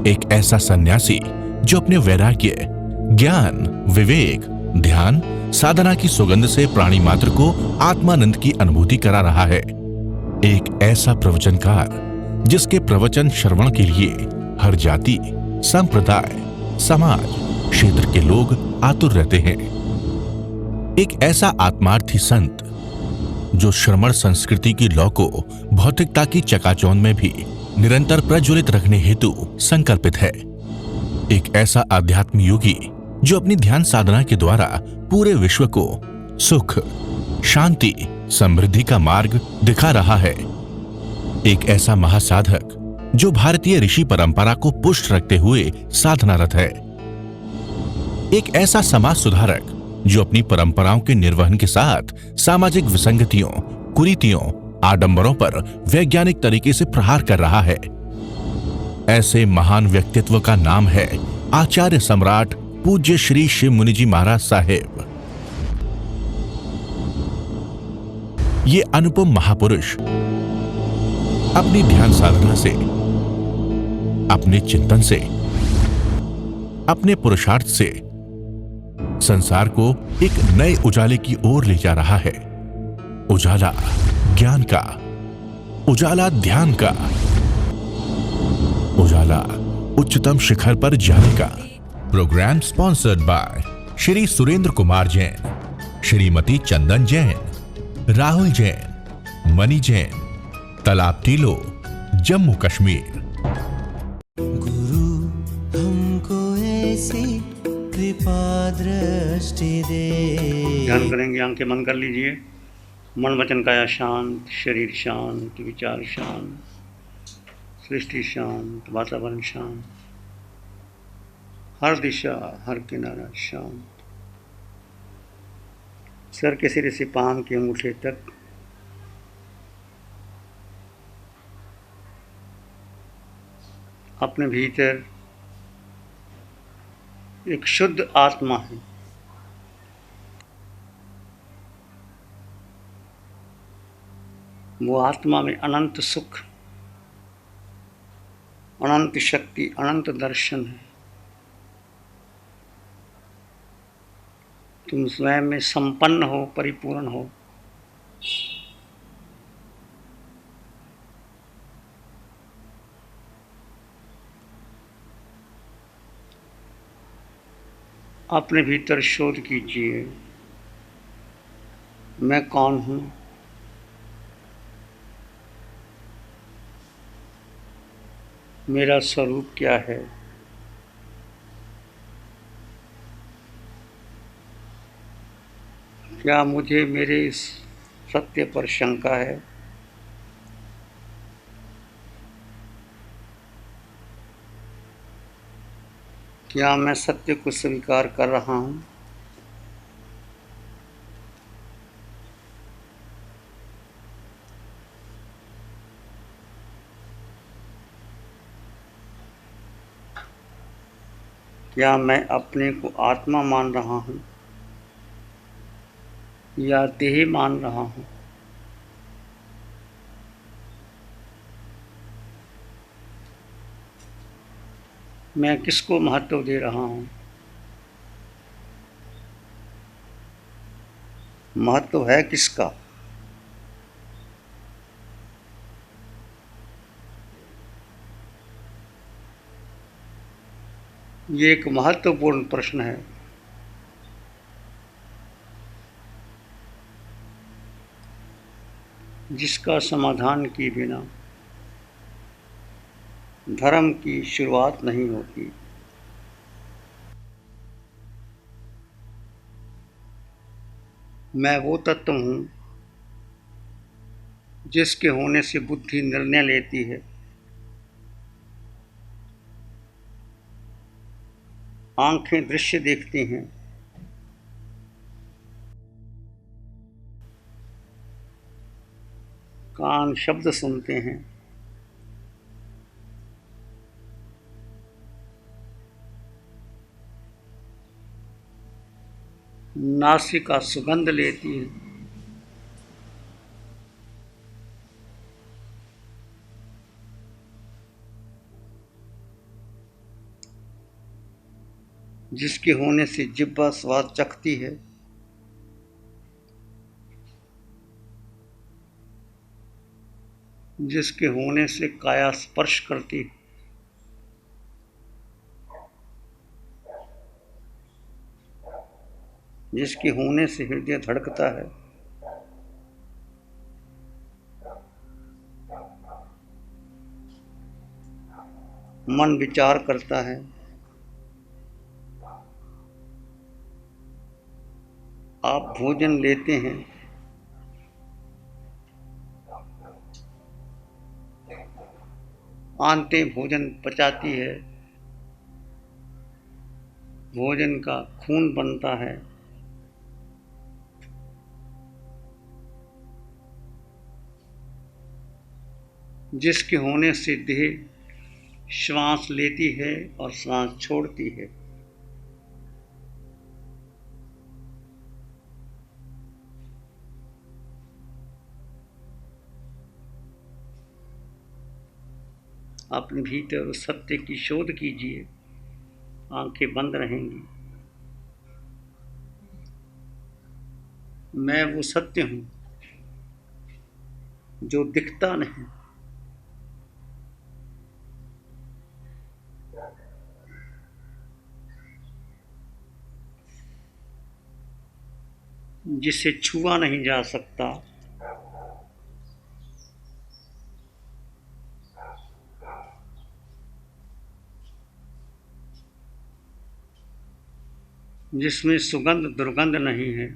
एक ऐसा सन्यासी जो अपने वैराग्य, ज्ञान, विवेक, ध्यान, साधना की सुगंध से प्राणी मात्र को आत्मानंद की अनुभूति करा रहा है। एक ऐसा प्रवचनकार जिसके प्रवचन श्रवण के लिए हर जाति, संप्रदाय, समाज, क्षेत्र के लोग आतुर रहते हैं। एक ऐसा आत्मार्थी संत जो श्रमण संस्कृति की लौ को भौतिकता की चकाचौंध में भी निरंतर प्रज्वलित रखने हेतु संकल्पित है। एक ऐसा आध्यात्म योगी जो अपनी ध्यान साधना के द्वारा पूरे विश्व को सुख, शांति, समृद्धि का मार्ग दिखा रहा है। एक ऐसा महासाधक जो भारतीय ऋषि परंपरा को पुष्ट रखते हुए साधनारत है। एक ऐसा समाज सुधारक जो अपनी परंपराओं के निर्वहन के साथ सामाजिक विसंगतियों, कुरीतियों, आडंबरों पर वैज्ञानिक तरीके से प्रहार कर रहा है। ऐसे महान व्यक्तित्व का नाम है आचार्य सम्राट पूज्य श्री शिव मुनि जी महाराज साहेब। ये अनुपम महापुरुष अपनी ध्यान साधना से, अपने चिंतन से, अपने पुरुषार्थ से संसार को एक नए उजाले की ओर ले जा रहा है। उजाला ज्ञान का, उजाला ध्यान का, उजाला उच्चतम शिखर पर जाने का। Programme sponsored by Shri Surendra Kumar Jain, Shrimati Chandan Jain, Rahul Jain, Mani Jain, Talab Tillo, Jammu Kashmir. गुरु हमको ऐसी कृपा दृष्टि दे। ध्यान करेंगे, आंखें बंद कर लीजिए। मन वचन काया शांत, शरीर शांत, विचार शांत, सृष्टि शांत, वातावरण शांत, हर दिशा, हर किनारा शांत। सर के सिरे से पांव के अंगूठे तक अपने भीतर एक शुद्ध आत्मा है। वो आत्मा में अनंत सुख, अनंत शक्ति, अनंत दर्शन है। तुम स्वयं में संपन्न हो, परिपूर्ण हो। अपने भीतर शोध कीजिए, मैं कौन हूँ? मेरा स्वरूप क्या है? क्या मुझे मेरे इस सत्य पर शंका है? क्या मैं सत्य को स्वीकार कर रहा हूँ? क्या मैं अपने को आत्मा मान रहा हूँ या देह मान रहा हूँ? मैं किसको महत्व दे रहा हूँ? महत्व है किसका? ये एक महत्वपूर्ण प्रश्न है। जिसका समाधान किए बिना धर्म की शुरुआत नहीं होती। मैं वो तत्व हूँ जिसके होने से बुद्धि निर्णय लेती है। आंखें दृश्य देखती हैं, कान शब्द सुनते हैं, नासिका सुगंध लेती है, जिसके होने से जिह्वा स्वाद चखती है, जिसके होने से काया स्पर्श करती है, जिसके होने से हृदय धड़कता है, मन विचार करता है, आप भोजन लेते हैं, आंतें भोजन पचाती है, भोजन का खून बनता है, जिसके होने से देह श्वास लेती है और श्वास छोड़ती है, अपने भीतर उस सत्य की शोध कीजिए। आंखें बंद रहेंगी। मैं वो सत्य हूं जो दिखता नहीं, जिसे छुआ नहीं जा सकता, जिसमें सुगंध दुर्गंध नहीं है,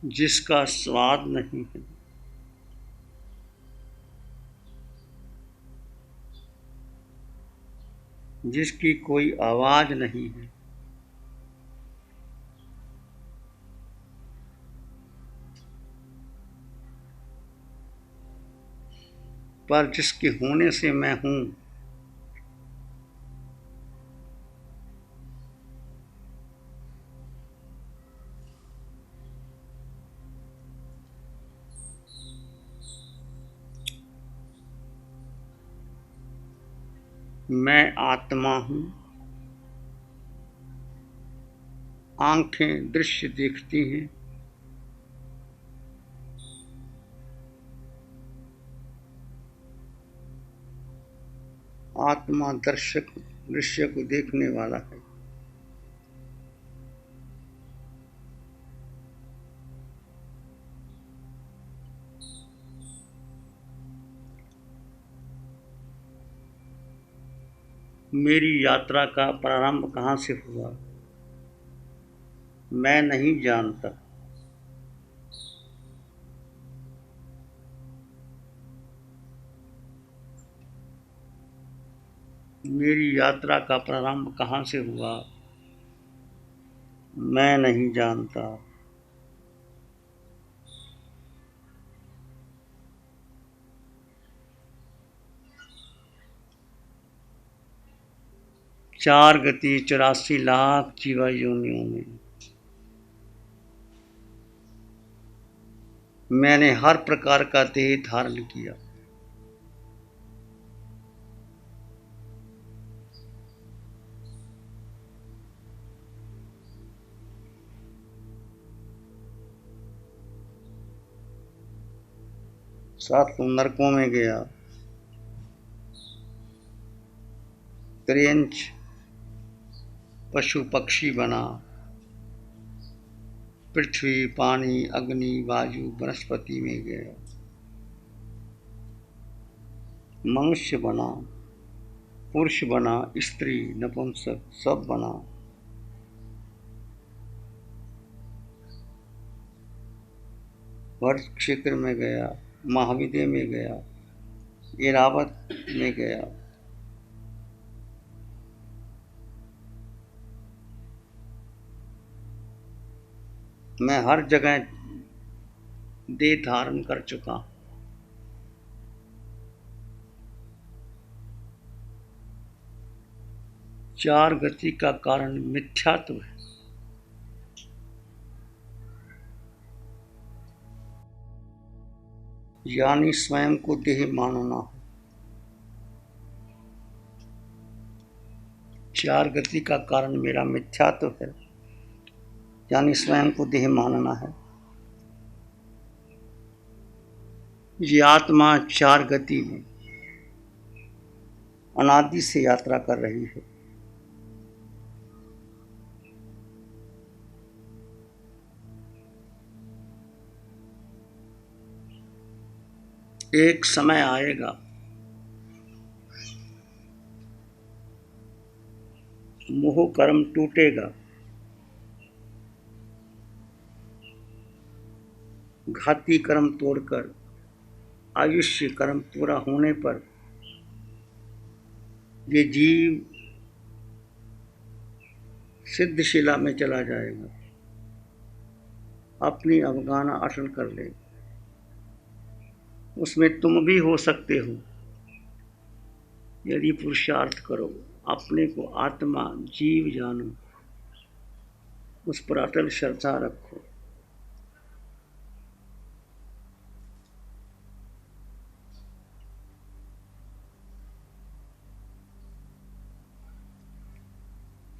जिसका स्वाद नहीं है, जिसकी कोई आवाज नहीं है, पर जिसके होने से मैं हूं, मैं आत्मा हूं। आंखें दृश्य देखती हैं, आत्मा दर्शक दृश्य को देखने वाला है। मेरी यात्रा का प्रारंभ कहाँ से हुआ, मैं नहीं जानता। मेरी यात्रा का प्रारंभ कहाँ से हुआ, मैं नहीं जानता। चार गति 84 लाख जीवा योनियों में मैंने हर प्रकार का देह धारण किया। सात नरकों में गया, त्रियंच पशु पक्षी बना, पृथ्वी पानी अग्नि वायु वनस्पति में गया, मनुष्य बना, पुरुष बना, स्त्री नपुंसक सब बना। वर्ष क्षेत्र में गया, महाविद्य में गया, इरावत में गया, मैं हर जगह देह धारण कर चुका। चार गति का कारण मिथ्यात्व है। यानी स्वयं को देह मानना है। चार गति का कारण मेरा मिथ्यात्व है, यानी स्वयं को देह मानना है। ये आत्मा चार गति में अनादि से यात्रा कर रही है। एक समय आएगा मोह कर्म टूटेगा, घाती कर्म तोड़कर आयुष्य कर्म पूरा होने पर ये जीव सिद्धशिला में चला जाएगा, अपनी अवगाना अटल कर लेगा। उसमें तुम भी हो सकते हो यदि पुरुषार्थ करो, अपने को आत्मा जीव जानो, उस पर अटल श्रद्धा रखो।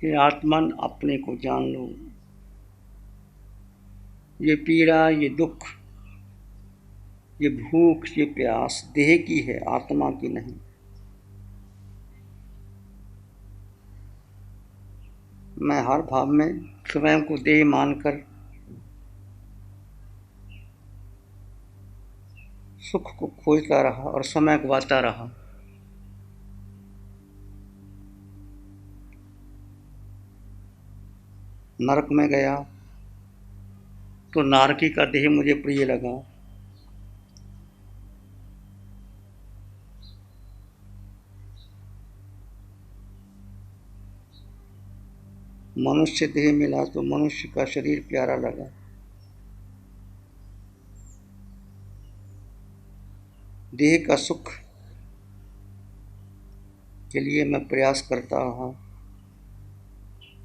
ये आत्मन अपने को जान लो। ये पीड़ा, ये दुख, ये भूख, ये प्यास देह की है, आत्मा की नहीं। मैं हर भाव में स्वयं को देह मानकर सुख को खोजता रहा और समय गवाता रहा। नरक में गया तो नारकी का देह मुझे प्रिय लगा। मनुष्य देह मिला तो मनुष्य का शरीर प्यारा लगा। देह का सुख के लिए मैं प्रयास करता रहा,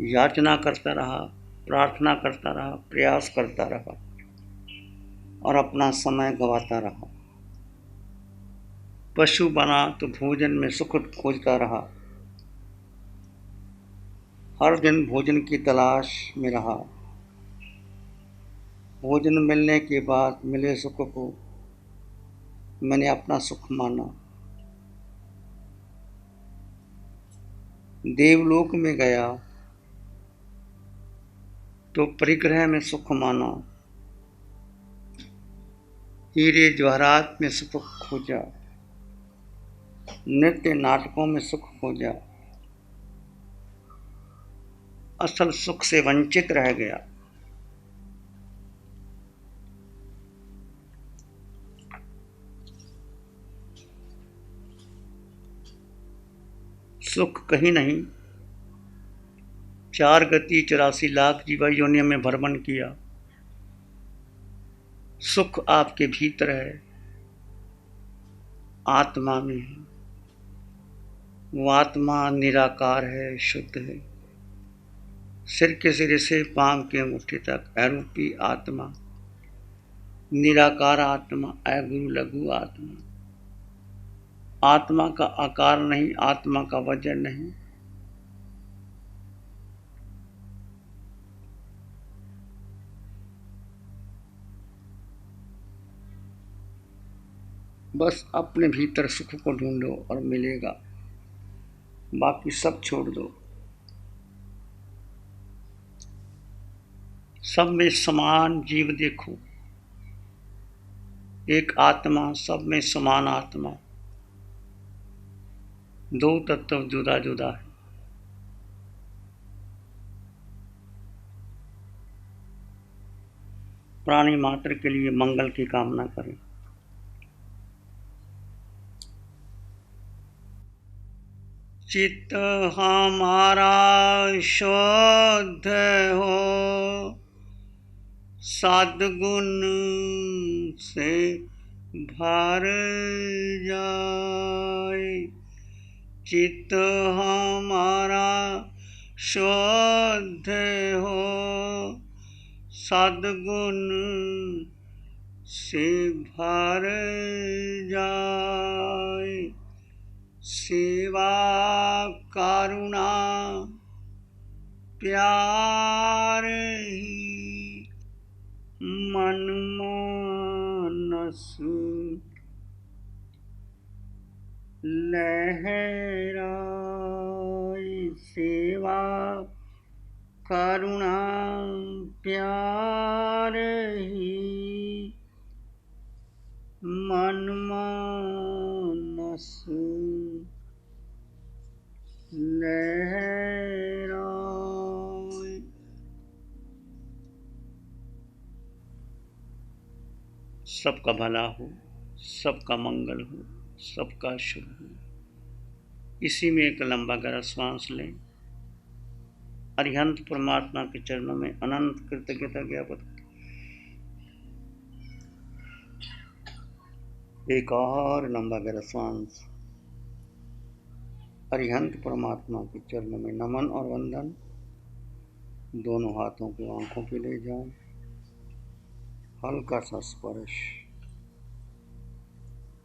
याचना करता रहा, प्रार्थना करता रहा, प्रयास करता रहा और अपना समय गंवाता रहा। पशु बना तो भोजन में सुख खोजता रहा, हर दिन भोजन की तलाश में रहा। भोजन मिलने के बाद मिले सुख को मैंने अपना सुख माना। देवलोक में गया तो परिग्रह में सुख माना, हीरे जवाहरात में सुख खोजा, नृत्य नाटकों में सुख खोजा, असल सुख से वंचित रह गया। सुख कहीं नहीं, चार गति 84 लाख जीवा योनियों में भ्रमण किया। सुख आपके भीतर है, आत्मा में है। वो आत्मा निराकार है, शुद्ध है। सिर के सिरे से पांव के मुट्ठी तक अरूपी आत्मा, निराकार आत्मा, अगुरु लघु आत्मा। आत्मा का आकार नहीं, आत्मा का वजन नहीं। बस अपने भीतर सुख को ढूंढो और मिलेगा, बाकी सब छोड़ दो। सब में समान जीव देखो, एक आत्मा, सब में समान आत्मा। दो तत्व जुदा जुदा है। प्राणी मात्र के लिए मंगल की कामना करें। चित्त हमारा शुद्ध हो, सद्गुण से भर जाए। चित्त हमारा शुद्ध हो, सद्गुण से भर जाए, सेवा करुणा प्यार ही मन मानस लहराए, सेवा करुणा प्यार ही मन मानस लहराए। सबका भला हो, सबका मंगल हो, सबका शुभ हो। इसी में एक लंबा गहरा श्वास लें। अरिहंत परमात्मा के चरणों में अनंत कृतज्ञता ज्ञापन। एक और लंबा गहरा श्वास अरिहंत परमात्मा के चरणों में नमन और वंदन। दोनों हाथों को आंखों पे ले जाएं, हल्का सा स्पर्श,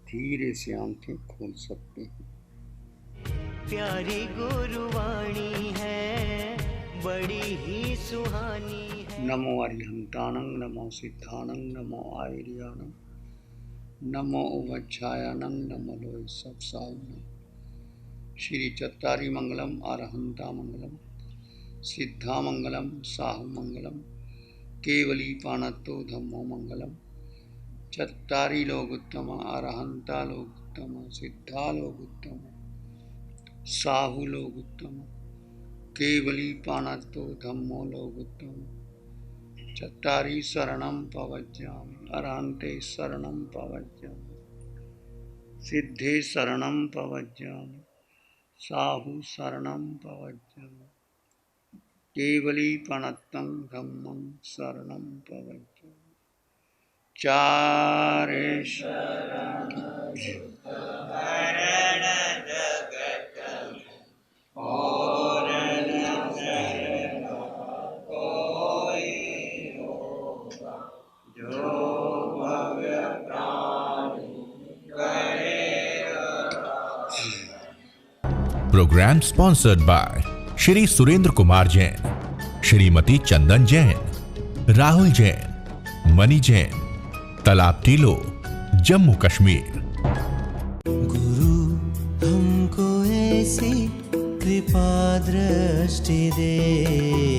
धीरे से आंखें खोल सकते हैं। प्यारी गुरुवाणी है, बड़ी ही सुहानी है। नमो अरिहंतानं, नमो सिद्धानं, नमो आयर्यानं, नमो उवच्छायानं, नमो लोय सब साउनं। श्री चत्तारी मंगलम, अरहंता मंगलम, सिद्धा मंगलम, साहु मंगलम, केवली पाणत्तो धम्मो मंगलम। चत्तारी लोग उत्तम, अरहंता लोग उत्तम, सिद्धा लोग उत्तम, साहु लोग उत्तम, केवली पाणत्तो धम्मो लोग उत्तम। चत्तारी शरणं पवज्जामि, अरहन्ते शरणं पवज्जामि, सिद्धे शरणं पवज्जामि, साहु शरणं पवज्जामि, केवली पाणत्तं धम्मं शरणं पवज्जामि। चारे शरण और न शरण कोई होगा, जो भव्य प्राणी करेगा। Programme sponsored by Shri Surendra Kumar Jain, Shrimati Chandan Jain, Rahul Jain, Mani Jain, Talab Tillo, Jammu Kashmir. गुरु हमको ऐसी कृपा दृष्टि दे।